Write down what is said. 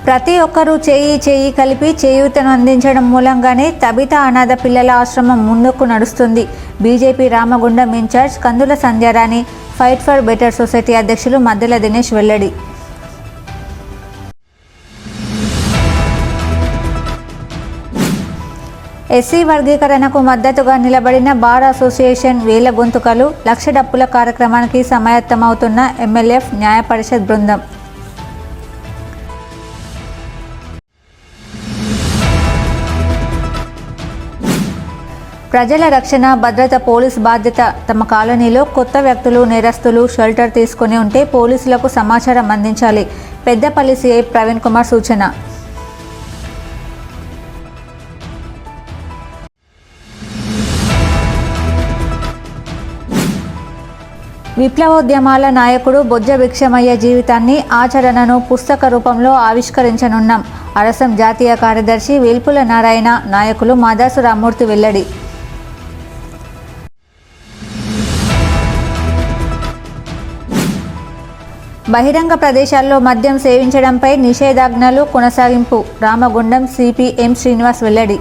ప్రతి ఒక్కరూ చేయి కలిపి చేయూతను అందించడం మూలంగానే తబితా అనాథ పిల్లల ఆశ్రమం ముందుకు నడుస్తుంది. BJP Ramagundam in charge Kandula Sandhyarani, fight for better society అధ్యక్షులు మద్దెల దినేష్ వెల్లడి. ఎస్సీ వర్గీకరణకు మద్దతుగా నిలబడిన బార్ అసోసియేషన్ వేల గొంతుకలు, లక్ష డప్పుల కార్యక్రమానికి సమాయత్తమవుతున్న ఎంఎల్ఎఫ్ న్యాయ పరిషత్ బృందం. ప్రజల రక్షణ, భద్రత పోలీస్ బాధ్యత. తమ కాలనీలో కొత్త వ్యక్తులు, నేరస్తులు షెల్టర్ తీసుకుని ఉంటే పోలీసులకు సమాచారం అందించాలి. పెద్దపల్లి సిఐ ప్రవీణ్ కుమార్ సూచన. విప్లవోద్యమాల నాయకుడు బొజ్జ భిక్షమయ్య జీవితాన్ని, ఆచరణను పుస్తక రూపంలో ఆవిష్కరించనున్నాం. అరసం జాతీయ కార్యదర్శి వేల్పుల నారాయణ, నాయకులు మాదాసు రామ్మూర్తి వెల్లడి. బహిరంగ ప్రదేశాల్లో మద్యం సేవించడంపై నిషేధాజ్ఞలు కొనసాగింపు. రామగుండం సిపి ఎం శ్రీనివాస్ వెల్లడి.